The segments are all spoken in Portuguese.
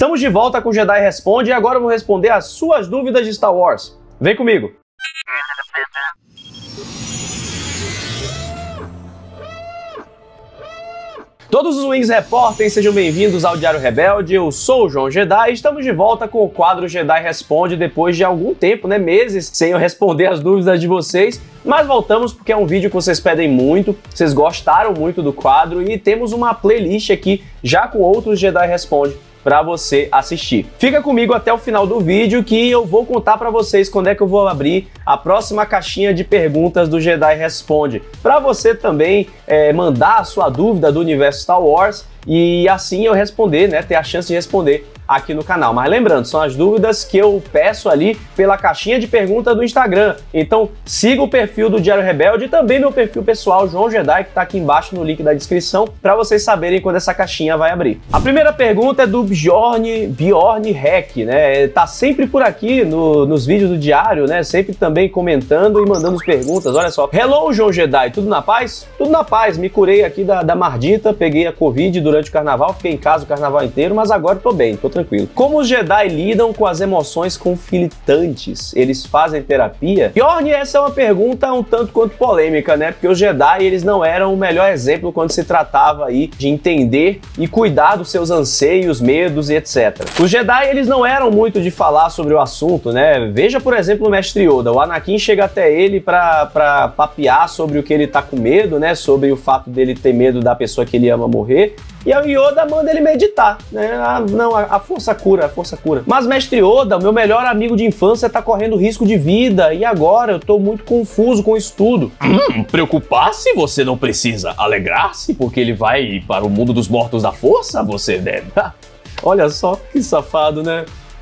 Estamos de volta com o Jedi Responde e agora eu vou responder as suas dúvidas de Star Wars. Vem comigo! Todos os Wings Repórteres, sejam bem-vindos ao Diário Rebelde, eu sou o João Jedi e estamos de volta com o quadro Jedi Responde depois de algum tempo, meses, sem eu responder as dúvidas de vocês, mas voltamos porque é um vídeo que vocês pedem muito, vocês gostaram muito do quadro e temos uma playlist aqui já com outros Jedi Responde para você assistir. Fica comigo até o final do vídeo que eu vou contar para vocês quando é que eu vou abrir a próxima caixinha de perguntas do Jedi Responde, para você também mandar a sua dúvida do universo Star Wars e assim eu responder, ter a chance de responder aqui no canal. Mas lembrando, são as dúvidas que eu peço ali pela caixinha de perguntas do Instagram. Então siga o perfil do Diário Rebelde e também meu perfil pessoal, João Jedi, que tá aqui embaixo no link da descrição, para vocês saberem quando essa caixinha vai abrir. A primeira pergunta é do Bjorn Hack, tá sempre por aqui nos vídeos do Diário, sempre também comentando e mandando as perguntas. Olha só. Hello, João Jedi, tudo na paz? Tudo na paz, me curei aqui da mardita, peguei a Covid durante o carnaval, fiquei em casa o carnaval inteiro, mas agora tô bem, tô tranquilo. Como os Jedi lidam com as emoções conflitantes? Eles fazem terapia? Bjorn, essa é uma pergunta um tanto quanto polêmica, porque os Jedi, eles não eram o melhor exemplo quando se tratava aí de entender e cuidar dos seus anseios, medos e etc. Os Jedi, eles não eram muito de falar sobre o assunto, Veja, por exemplo, o Mestre Yoda. O Anakin chega até ele pra papear sobre o que ele tá com medo, sobre o fato dele ter medo da pessoa que ele ama morrer. E o Yoda manda ele meditar, a força cura, a força cura. Mas Mestre Yoda, o meu melhor amigo de infância, tá correndo risco de vida e agora eu tô muito confuso com isso tudo. Preocupar-se você não precisa, alegrar-se porque ele vai para o mundo dos mortos da força, você deve. Olha só que safado,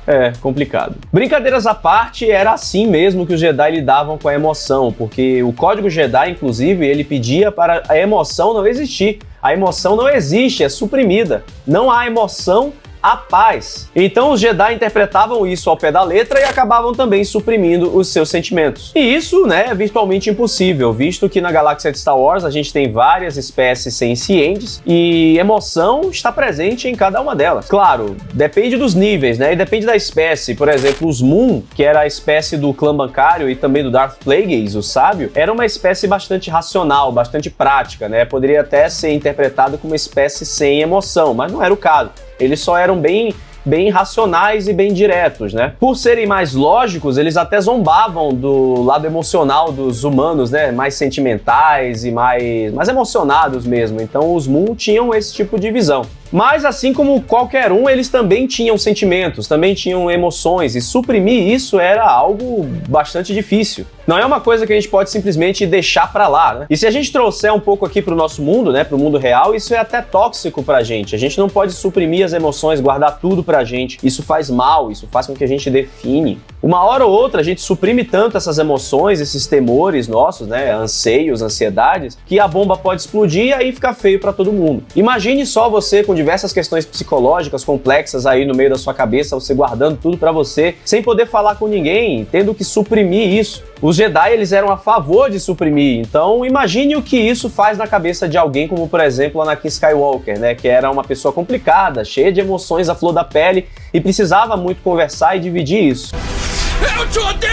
É, complicado. Brincadeiras à parte, era assim mesmo que os Jedi lidavam com a emoção, porque o Código Jedi, inclusive, ele pedia para a emoção não existir. A emoção não existe, é suprimida. Não há emoção, há paz. Então os Jedi interpretavam isso ao pé da letra e acabavam também suprimindo os seus sentimentos. E isso, é virtualmente impossível, visto que na galáxia de Star Wars a gente tem várias espécies sencientes e emoção está presente em cada uma delas. Claro, depende dos níveis, e depende da espécie. Por exemplo, os Moon, que era a espécie do clã bancário e também do Darth Plagueis, o sábio, era uma espécie bastante racional, bastante prática, Poderia até ser interpretado como uma espécie sem emoção, mas não era o caso. Eles só eram bem racionais e bem diretos, Por serem mais lógicos, eles até zombavam do lado emocional dos humanos, Mais sentimentais e mais emocionados mesmo. Então os Moon tinham esse tipo de visão. Mas assim como qualquer um, eles também tinham sentimentos, também tinham emoções, e suprimir isso era algo bastante difícil. Não é uma coisa que a gente pode simplesmente deixar pra lá, E se a gente trouxer um pouco aqui pro nosso mundo, pro mundo real, isso é até tóxico pra gente. A gente não pode suprimir as emoções, guardar tudo pra gente. Isso faz mal, isso faz com que a gente define. Uma hora ou outra a gente suprime tanto essas emoções, esses temores nossos, anseios, ansiedades, que a bomba pode explodir e aí fica feio pra todo mundo. Imagine só você com diversas questões psicológicas complexas aí no meio da sua cabeça, você guardando tudo pra você, sem poder falar com ninguém, tendo que suprimir isso. Os Jedi, eles eram a favor de suprimir, então imagine o que isso faz na cabeça de alguém como, por exemplo, Anakin Skywalker, que era uma pessoa complicada, cheia de emoções à flor da pele e precisava muito conversar e dividir isso. Eu te odeio!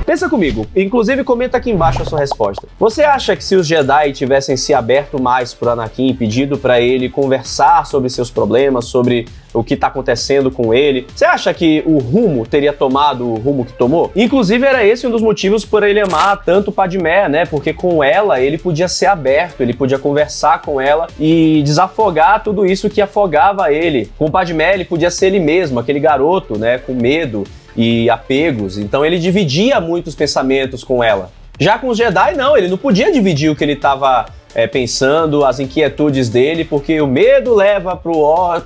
Pensa comigo, inclusive comenta aqui embaixo a sua resposta. Você acha que se os Jedi tivessem se aberto mais pro Anakin e pedido para ele conversar sobre seus problemas, sobre o que tá acontecendo com ele, você acha que o rumo teria tomado o rumo que tomou? Inclusive era esse um dos motivos por ele amar tanto Padmé, Porque com ela ele podia ser aberto, ele podia conversar com ela e desafogar tudo isso que afogava ele. Com Padmé ele podia ser ele mesmo, aquele garoto, com medo e apegos, então ele dividia muitos pensamentos com ela. Já com os Jedi, não, ele não podia dividir o que ele estava pensando, as inquietudes dele, porque o medo leva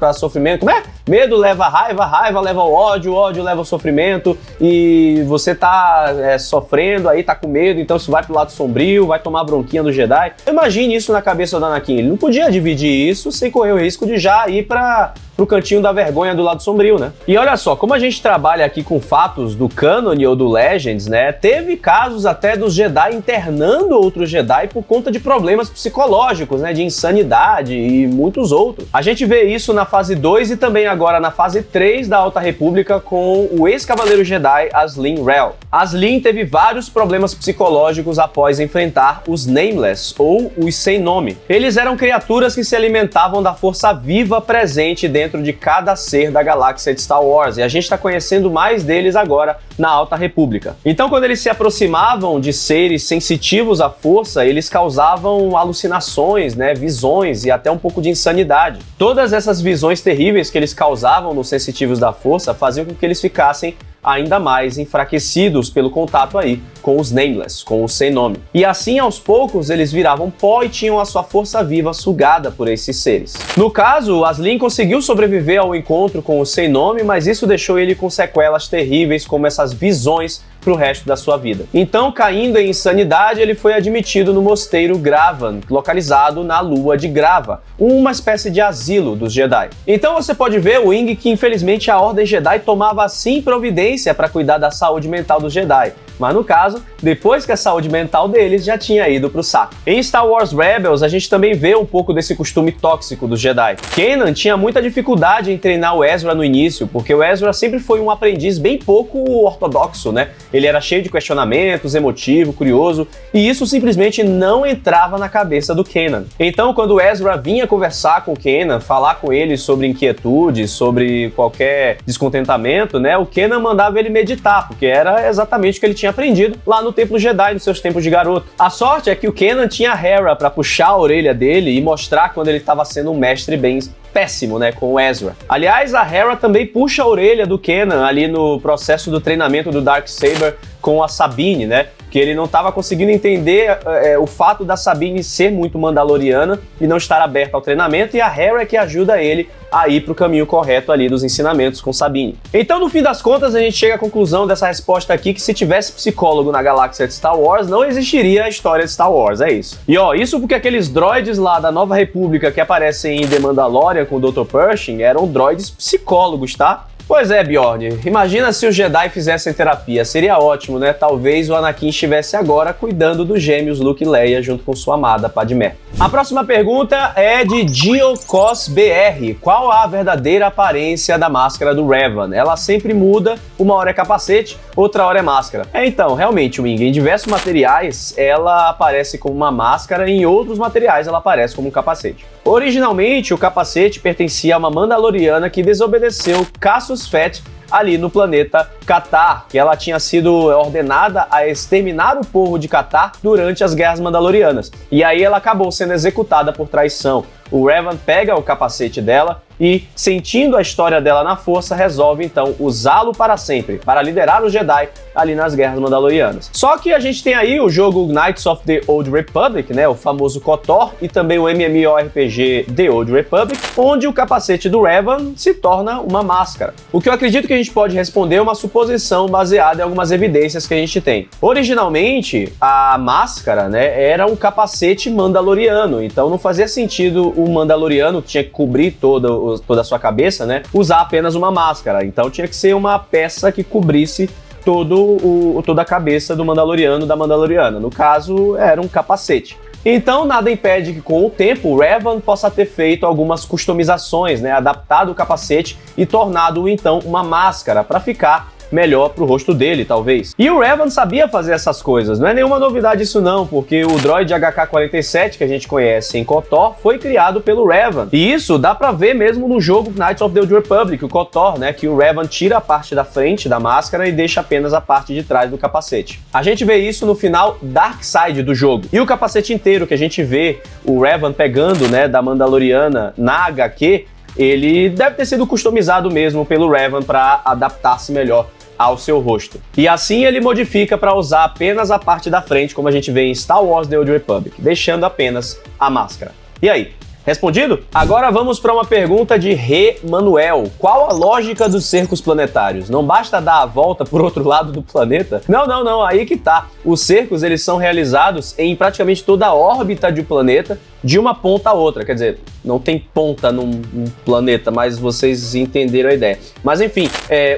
para sofrimento. Como é? Medo leva a raiva, raiva leva ao ódio, ódio leva ao sofrimento, e você tá sofrendo, aí tá com medo, então isso vai pro lado sombrio, vai tomar a bronquinha do Jedi. Imagine isso na cabeça do Anakin, ele não podia dividir isso sem correr o risco de já ir para pro cantinho da vergonha do lado sombrio, né? E olha só, como a gente trabalha aqui com fatos do Canon ou do Legends, né? Teve casos até dos Jedi internando outros Jedi por conta de problemas psicológicos, né? De insanidade e muitos outros. A gente vê isso na fase 2 e também agora na fase 3 da Alta República com o ex-cavaleiro Jedi Aslin Rel. Aslin teve vários problemas psicológicos após enfrentar os Nameless, ou os sem nome. Eles eram criaturas que se alimentavam da força viva presente dentro de cada ser da galáxia de Star Wars, e a gente está conhecendo mais deles agora na Alta República. Então, quando eles se aproximavam de seres sensitivos à força, eles causavam alucinações, né, visões e até um pouco de insanidade. Todas essas visões terríveis que eles causavam nos sensitivos da força faziam com que eles ficassem ainda mais enfraquecidos pelo contato aí com os Nameless, com os sem nome. E assim, aos poucos, eles viravam pó e tinham a sua força viva sugada por esses seres. No caso, Aslin conseguiu sobreviver ao encontro com o sem nome, mas isso deixou ele com sequelas terríveis, como essas visões pro resto da sua vida. Então, caindo em insanidade, ele foi admitido no mosteiro Gravan, localizado na lua de Grava, uma espécie de asilo dos Jedi. Então você pode ver, Wing, que infelizmente a Ordem Jedi tomava sim providência para cuidar da saúde mental dos Jedi, mas no caso, depois que a saúde mental deles já tinha ido pro saco. Em Star Wars Rebels, a gente também vê um pouco desse costume tóxico dos Jedi. Kanan tinha muita dificuldade em treinar o Ezra no início, porque o Ezra sempre foi um aprendiz bem pouco ortodoxo, né? Ele era cheio de questionamentos, emotivo, curioso, e isso simplesmente não entrava na cabeça do Kanan. Então, quando o Ezra vinha conversar com o Kanan, falar com ele sobre inquietudes, sobre qualquer descontentamento, né? O Kanan mandava ele meditar, porque era exatamente o que ele tinha aprendido lá no Templo Jedi, nos seus tempos de garoto. A sorte é que o Kanan tinha a Hera para puxar a orelha dele e mostrar quando ele estava sendo um mestre bem péssimo, né, com o Ezra. Aliás, a Hera também puxa a orelha do Kanan ali no processo do treinamento do Darksaber com a Sabine, né, que ele não estava conseguindo entender o fato da Sabine ser muito mandaloriana e não estar aberta ao treinamento, e a Hera é que ajuda ele a ir para o caminho correto ali dos ensinamentos com Sabine. Então, no fim das contas, a gente chega à conclusão dessa resposta aqui, que se tivesse psicólogo na galáxia de Star Wars, não existiria a história de Star Wars, é isso. E ó, isso porque aqueles droids lá da Nova República que aparecem em The Mandalorian com o Dr. Pershing eram droids psicólogos, tá? Pois é, Bjorn, imagina se os Jedi fizessem terapia, seria ótimo, né? Talvez o Anakin estivesse agora cuidando dos gêmeos Luke e Leia junto com sua amada Padmé. A próxima pergunta é de Giocos BR. Qual a verdadeira aparência da máscara do Revan? Ela sempre muda, uma hora é capacete, outra hora é máscara. Então, realmente, Wing, em diversos materiais ela aparece como uma máscara e em outros materiais ela aparece como um capacete. Originalmente, o capacete pertencia a uma Mandaloriana que desobedeceu Cassius Fett ali no planeta Catar, que ela tinha sido ordenada a exterminar o povo de Catar durante as Guerras Mandalorianas. E aí ela acabou sendo executada por traição. O Revan pega o capacete dela e, sentindo a história dela na força, resolve então usá-lo para sempre, para liderar os Jedi ali nas Guerras Mandalorianas. Só que a gente tem aí o jogo Knights of the Old Republic, né, o famoso KOTOR, e também o MMORPG The Old Republic, onde o capacete do Revan se torna uma máscara. O que eu acredito que a gente pode responder é uma suposição baseada em algumas evidências que a gente tem. Originalmente, a máscara, né, era um capacete mandaloriano, então não fazia sentido o mandaloriano, que tinha que cobrir toda a sua cabeça, né, usar apenas uma máscara. Então tinha que ser uma peça que cobrisse toda a cabeça do Mandaloriano, da Mandaloriana. No caso, era um capacete. Então, nada impede que, com o tempo, o Revan possa ter feito algumas customizações, né, adaptado o capacete e tornado-o, então, uma máscara para ficar melhor pro rosto dele, talvez. E o Revan sabia fazer essas coisas, não é nenhuma novidade isso não, porque o droid HK-47 que a gente conhece em KOTOR foi criado pelo Revan. E isso dá pra ver mesmo no jogo Knights of the Old Republic, o KOTOR, né, que o Revan tira a parte da frente da máscara e deixa apenas a parte de trás do capacete. A gente vê isso no final Darkseid do jogo. E o capacete inteiro que a gente vê o Revan pegando, né, da Mandaloriana na HQ, ele deve ter sido customizado mesmo pelo Revan para adaptar-se melhor ao seu rosto. E assim ele modifica para usar apenas a parte da frente, como a gente vê em Star Wars The Old Republic, deixando apenas a máscara. E aí, Respondido? Agora vamos para uma pergunta de Rê Manuel. Qual a lógica dos cercos planetários? Não basta dar a volta por outro lado do planeta? Não, aí que tá. Os cercos, eles são realizados em praticamente toda a órbita de um planeta, de uma ponta a outra. Quer dizer, não tem ponta num planeta, mas vocês entenderam a ideia. Mas enfim,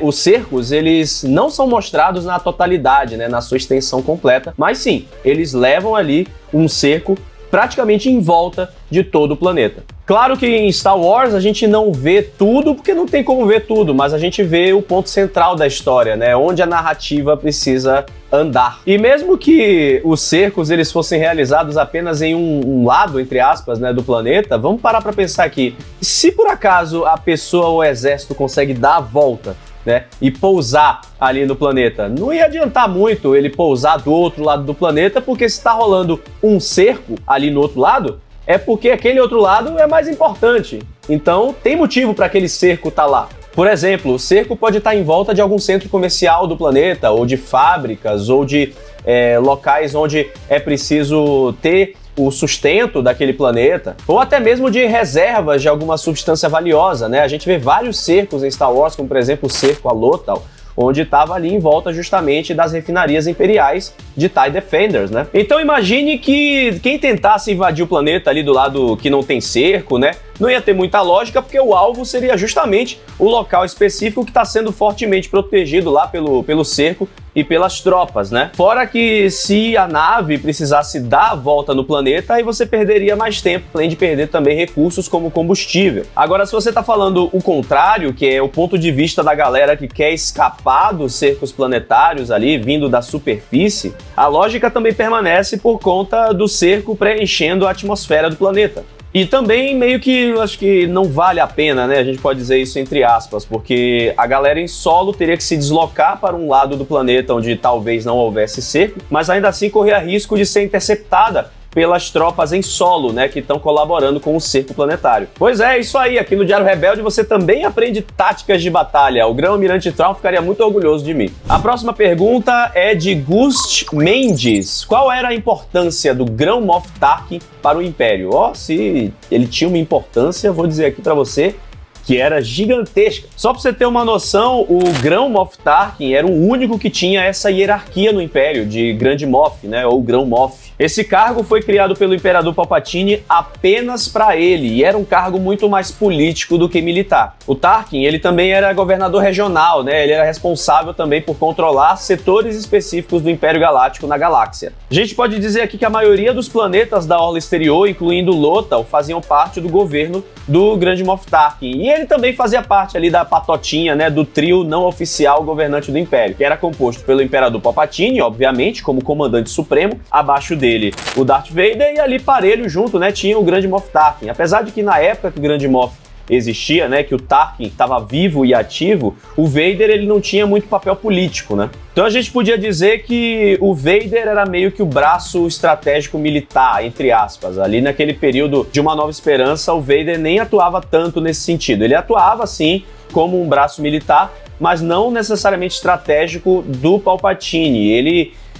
os cercos, eles não são mostrados na totalidade, né, na sua extensão completa, mas sim, eles levam ali um cerco praticamente em volta de todo o planeta. Claro que em Star Wars a gente não vê tudo, porque não tem como ver tudo, mas a gente vê o ponto central da história, né? Onde a narrativa precisa andar. E mesmo que os cercos eles fossem realizados apenas em um lado, entre aspas, né, do planeta, vamos parar para pensar aqui. Se por acaso a pessoa ou o exército consegue dar a volta, né, e pousar ali no planeta, não ia adiantar muito ele pousar do outro lado do planeta, porque se está rolando um cerco ali no outro lado, é porque aquele outro lado é mais importante. Então tem motivo para aquele cerco estar lá. Por exemplo, o cerco pode estar em volta de algum centro comercial do planeta, ou de fábricas, ou de locais onde é preciso ter o sustento daquele planeta, ou até mesmo de reservas de alguma substância valiosa, né? A gente vê vários cercos em Star Wars, como por exemplo o cerco a Lothal, onde estava ali em volta justamente das refinarias imperiais de TIE Defenders, né? Então imagine que quem tentasse invadir o planeta ali do lado que não tem cerco, né, não ia ter muita lógica, porque o alvo seria justamente o local específico que está sendo fortemente protegido lá pelo cerco e pelas tropas, né? Fora que se a nave precisasse dar a volta no planeta, aí você perderia mais tempo, além de perder também recursos como combustível. Agora, se você está falando o contrário, que é o ponto de vista da galera que quer escapar dos cercos planetários ali, vindo da superfície, a lógica também permanece por conta do cerco preenchendo a atmosfera do planeta. E também meio que acho que não vale a pena, né? A gente pode dizer isso entre aspas, porque a galera em solo teria que se deslocar para um lado do planeta onde talvez não houvesse cerco, mas ainda assim corria risco de ser interceptada pelas tropas em solo, né, que estão colaborando com o cerco planetário. Pois é, isso aí, aqui no Diário Rebelde você também aprende táticas de batalha. O Grão-Almirante Thrawn ficaria muito orgulhoso de mim. A próxima pergunta é de Gust Mendes. Qual era a importância do Grão Moff Tarkin para o Império? Se ele tinha uma importância, vou dizer aqui para você, que era gigantesca. Só para você ter uma noção, o Grão Moff Tarkin era o único que tinha essa hierarquia no Império, de Grande Moff, né, ou Grão Moff. Esse cargo foi criado pelo Imperador Palpatine apenas para ele, e era um cargo muito mais político do que militar. O Tarkin, ele também era governador regional, né, ele era responsável também por controlar setores específicos do Império Galáctico na galáxia. A gente pode dizer aqui que a maioria dos planetas da orla exterior, incluindo Lothal, faziam parte do governo do Grande Moff Tarkin, e ele também fazia parte ali da patotinha, né, do trio não oficial governante do Império, que era composto pelo Imperador Palpatine, obviamente, como comandante supremo, abaixo dele o Darth Vader, e ali parelho junto, né, tinha o Grande Moff Tarkin. Apesar de que na época que o Grande Moff existia, né, que o Tarkin estava vivo e ativo, o Vader ele não tinha muito papel político, né? Então a gente podia dizer que o Vader era meio que o braço estratégico militar, entre aspas. Ali naquele período de Uma Nova Esperança, o Vader nem atuava tanto nesse sentido. Ele atuava, sim, como um braço militar, mas não necessariamente estratégico do Palpatine.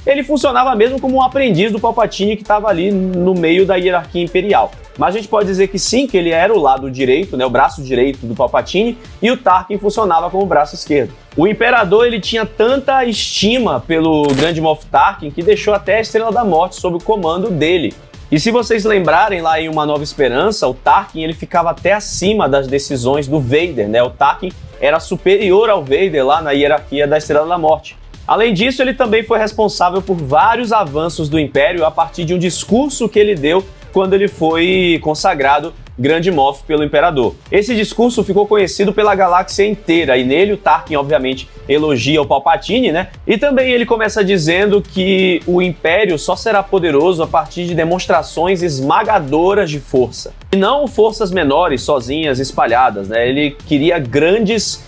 Ele funcionava mesmo como um aprendiz do Palpatine que estava ali no meio da hierarquia imperial. Mas a gente pode dizer que sim, que ele era o lado direito, né, o braço direito do Palpatine, e o Tarkin funcionava como o braço esquerdo. O Imperador ele tinha tanta estima pelo Grande Moff Tarkin que deixou até a Estrela da Morte sob o comando dele. E se vocês lembrarem lá em Uma Nova Esperança, o Tarkin ele ficava até acima das decisões do Vader, né? O Tarkin era superior ao Vader lá na hierarquia da Estrela da Morte. Além disso, ele também foi responsável por vários avanços do Império a partir de um discurso que ele deu quando ele foi consagrado Grande Moff pelo Imperador. Esse discurso ficou conhecido pela galáxia inteira, e nele o Tarkin, obviamente, elogia o Palpatine, né? E também ele começa dizendo que o Império só será poderoso a partir de demonstrações esmagadoras de força. E não forças menores, sozinhas, espalhadas, né? Ele queria grandes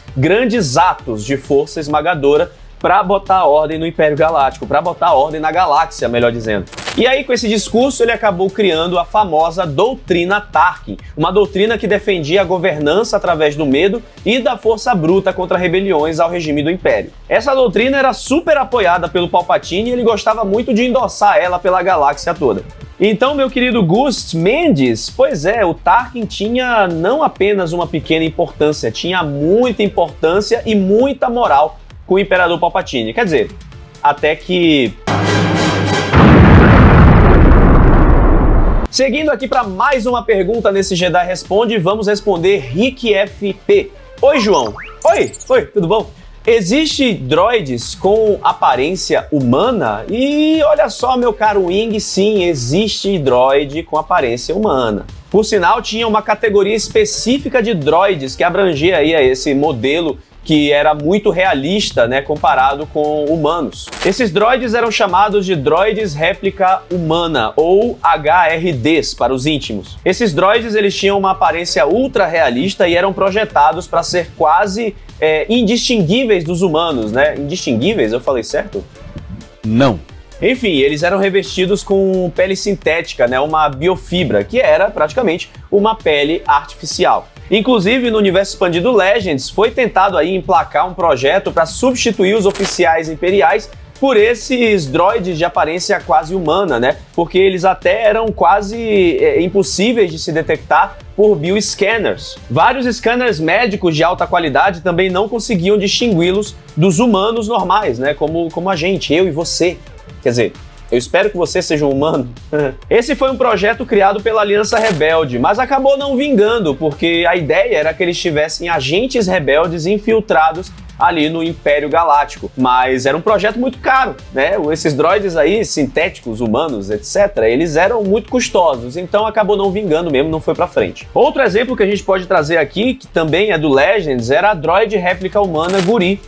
atos de força esmagadora para botar ordem no Império Galáctico, para botar ordem na galáxia, melhor dizendo. E aí, com esse discurso, ele acabou criando a famosa Doutrina Tarkin, uma doutrina que defendia a governança através do medo e da força bruta contra rebeliões ao regime do Império. Essa doutrina era super apoiada pelo Palpatine e ele gostava muito de endossar ela pela galáxia toda. Então, meu querido Gus Mendes, pois é, o Tarkin tinha não apenas uma pequena importância, tinha muita importância e muita moral com o Imperador Palpatine. Quer dizer, até que... Seguindo aqui para mais uma pergunta nesse Jedi Responde, vamos responder Rick FP. Oi, João. Oi, tudo bom? Existe droids com aparência humana? E olha só, meu caro Wing, sim, existe droid com aparência humana. Por sinal, tinha uma categoria específica de droids que abrangia aí esse modelo que era muito realista, né, comparado com humanos. Esses droids eram chamados de droids réplica humana, ou HRDs para os íntimos. Esses droids eles tinham uma aparência ultra realista e eram projetados para ser quase indistinguíveis dos humanos, né? Indistinguíveis? Eu falei certo? Não. Enfim, eles eram revestidos com pele sintética, né, uma biofibra, que era praticamente uma pele artificial. Inclusive, no universo expandido Legends, foi tentado aí emplacar um projeto para substituir os oficiais imperiais por esses droids de aparência quase humana, né? Porque eles até eram quase impossíveis de se detectar por bioscanners. Vários scanners médicos de alta qualidade também não conseguiam distingui-los dos humanos normais, né? Como a gente, eu e você. Quer dizer, eu espero que você seja um humano. Esse foi um projeto criado pela Aliança Rebelde, mas acabou não vingando, porque a ideia era que eles tivessem agentes rebeldes infiltrados ali no Império Galáctico. Mas era um projeto muito caro, né? Esses droids aí, sintéticos, humanos, etc., eles eram muito custosos, então acabou não vingando mesmo, não foi pra frente. Outro exemplo que a gente pode trazer aqui, que também é do Legends, era a droid réplica humana Guri.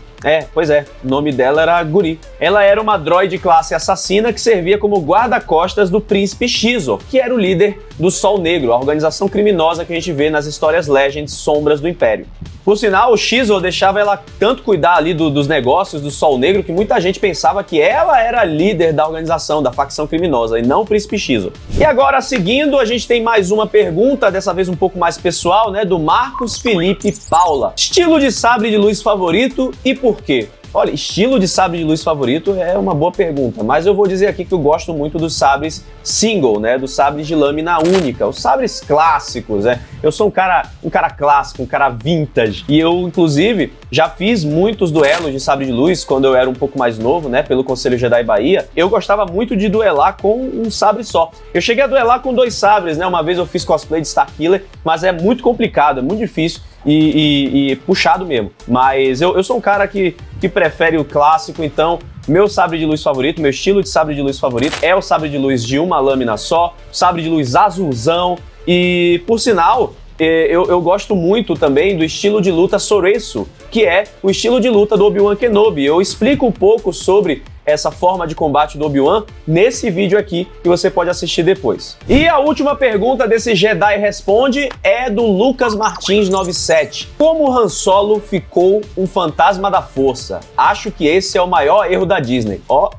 Pois é, o nome dela era Guri. Ela era uma droide classe assassina que servia como guarda-costas do Príncipe Xizor, que era o líder do Sol Negro, a organização criminosa que a gente vê nas histórias Legends Sombras do Império. Por sinal, o Xizor deixava ela tanto cuidar ali dos negócios do Sol Negro que muita gente pensava que ela era líder da organização, da facção criminosa, e não o Príncipe Xizor. E agora, seguindo, a gente tem mais uma pergunta, dessa vez um pouco mais pessoal, né, do Marcos Felipe Paula. Estilo de sabre de luz favorito e por quê? Olha, estilo de sabre de luz favorito é uma boa pergunta, mas eu vou dizer aqui que eu gosto muito dos sabres single, né, dos sabres de lâmina única, os sabres clássicos, né. Eu sou um cara clássico, um cara vintage, e eu, inclusive, já fiz muitos duelos de sabre de luz quando eu era um pouco mais novo, né, pelo Conselho Jedi Bahia. Eu gostava muito de duelar com um sabre só. Eu cheguei a duelar com 2 sabres, né, uma vez eu fiz cosplay de Starkiller, mas é muito complicado, é muito difícil e puxado mesmo. Mas eu sou um cara que prefere o clássico, então meu sabre de luz favorito, meu estilo de sabre de luz favorito é o sabre de luz de uma lâmina só, sabre de luz azulzão, e por sinal, eu gosto muito também do estilo de luta Soresu, que é o estilo de luta do Obi-Wan Kenobi. Eu explico um pouco sobre essa forma de combate do Obi-Wan nesse vídeo aqui, que você pode assistir depois. E a última pergunta desse Jedi Responde é do Lucas Martins 97. Como Han Solo ficou um fantasma da força? Acho que esse é o maior erro da Disney. Ó,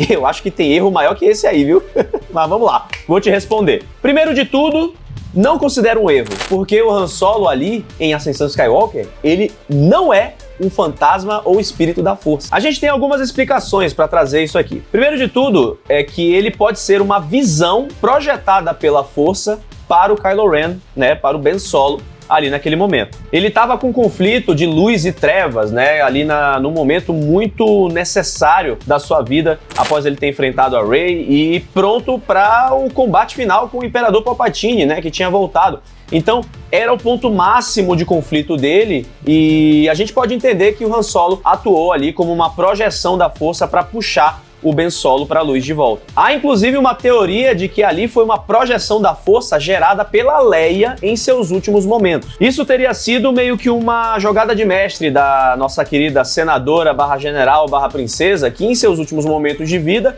eu acho que tem erro maior que esse aí, viu? Mas vamos lá, vou te responder. Primeiro de tudo, não considero um erro, porque o Han Solo ali, em Ascensão Skywalker, ele não é um fantasma ou espírito da força. A gente tem algumas explicações para trazer isso aqui. Primeiro de tudo, é que ele pode ser uma visão projetada pela força para o Kylo Ren, né, para o Ben Solo, ali naquele momento. Ele estava com um conflito de luz e trevas, né, ali num momento muito necessário da sua vida, após ele ter enfrentado a Rey e pronto para o combate final com o Imperador Palpatine, né, que tinha voltado. Então, era o ponto máximo de conflito dele, e a gente pode entender que o Han Solo atuou ali como uma projeção da força para puxar o Ben Solo para a luz de volta. Há inclusive uma teoria de que ali foi uma projeção da força gerada pela Leia em seus últimos momentos. Isso teria sido meio que uma jogada de mestre da nossa querida senadora / general / princesa, que em seus últimos momentos de vida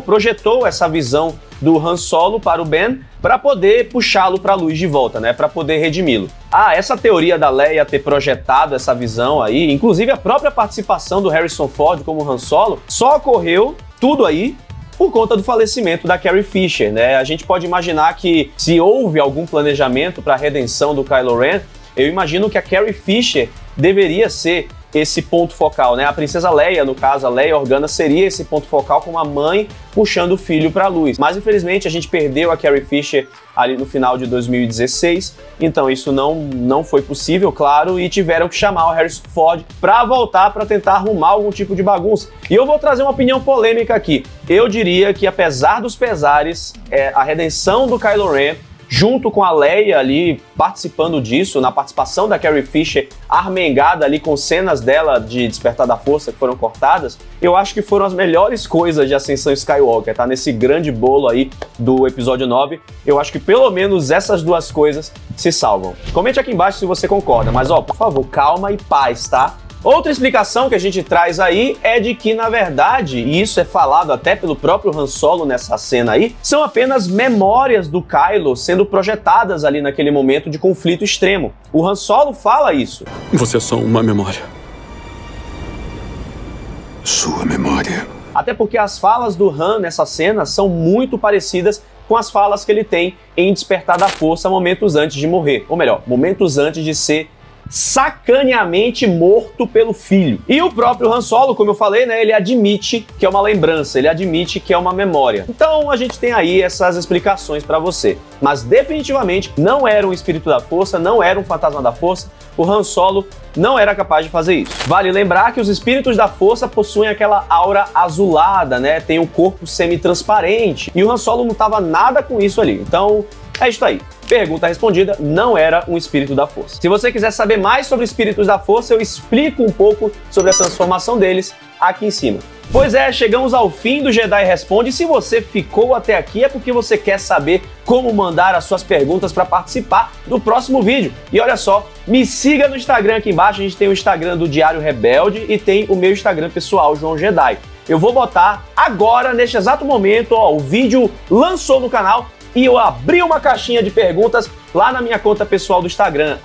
projetou essa visão do Han Solo para o Ben, para poder puxá-lo para a luz de volta, né, para poder redimi-lo. Essa teoria da Leia ter projetado essa visão aí, inclusive a própria participação do Harrison Ford como Han Solo, só ocorreu tudo aí por conta do falecimento da Carrie Fisher, né? A gente pode imaginar que se houve algum planejamento para a redenção do Kylo Ren, eu imagino que a Carrie Fisher deveria ser esse ponto focal, né? A princesa Leia, no caso, a Leia Organa, seria esse ponto focal com a mãe puxando o filho para a luz. Mas infelizmente a gente perdeu a Carrie Fisher ali no final de 2016, então isso não foi possível, claro, e tiveram que chamar o Harrison Ford para voltar para tentar arrumar algum tipo de bagunça. E eu vou trazer uma opinião polêmica aqui. Eu diria que, apesar dos pesares, a redenção do Kylo Ren, junto com a Leia ali participando disso, na participação da Carrie Fisher armengada ali com cenas dela de Despertar da Força que foram cortadas, eu acho que foram as melhores coisas de Ascensão Skywalker, tá? Nesse grande bolo aí do episódio 9, eu acho que pelo menos essas duas coisas se salvam. Comente aqui embaixo se você concorda, mas ó, por favor, calma e paz, tá? Outra explicação que a gente traz aí é de que, na verdade, e isso é falado até pelo próprio Han Solo nessa cena aí, são apenas memórias do Kylo sendo projetadas ali naquele momento de conflito extremo. O Han Solo fala isso. Você é só uma memória. Sua memória. Até porque as falas do Han nessa cena são muito parecidas com as falas que ele tem em Despertar da Força momentos antes de morrer. Ou melhor, momentos antes de ser sacaneamente morto pelo filho. E o próprio Han Solo, como eu falei, né, ele admite que é uma lembrança, ele admite que é uma memória. Então a gente tem aí essas explicações para você. Mas definitivamente não era um espírito da força, não era um fantasma da força, o Han Solo não era capaz de fazer isso. Vale lembrar que os espíritos da força possuem aquela aura azulada, né, tem um corpo semi-transparente, e o Han Solo não tava nada com isso ali. Então é isso aí. Pergunta respondida, não era um espírito da força. Se você quiser saber mais sobre espíritos da força, eu explico um pouco sobre a transformação deles aqui em cima. Pois é, chegamos ao fim do Jedi Responde. Se você ficou até aqui é porque você quer saber como mandar as suas perguntas para participar do próximo vídeo. E olha só, me siga no Instagram aqui embaixo, a gente tem o Instagram do Diário Rebelde e tem o meu Instagram pessoal, João Jedi. Eu vou botar agora, neste exato momento, ó, o vídeo lançou no canal, e eu abri uma caixinha de perguntas lá na minha conta pessoal do Instagram,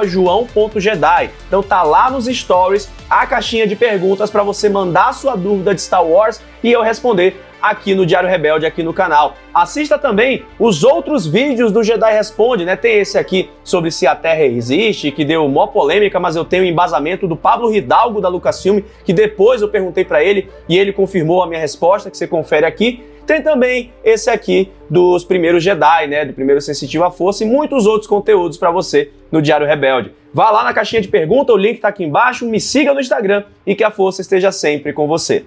@joão.jedi. Então tá lá nos stories a caixinha de perguntas para você mandar a sua dúvida de Star Wars e eu responder aqui no Diário Rebelde, aqui no canal. Assista também os outros vídeos do Jedi Responde, né? Tem esse aqui sobre se a Terra existe, que deu mó polêmica, mas eu tenho o embasamento do Pablo Hidalgo da Lucasfilm, que depois eu perguntei para ele e ele confirmou a minha resposta, que você confere aqui. Tem também esse aqui dos primeiros Jedi, né, do primeiro Sensitivo à Força e muitos outros conteúdos para você no Diário Rebelde. Vá lá na caixinha de pergunta, o link tá aqui embaixo, me siga no Instagram e que a força esteja sempre com você.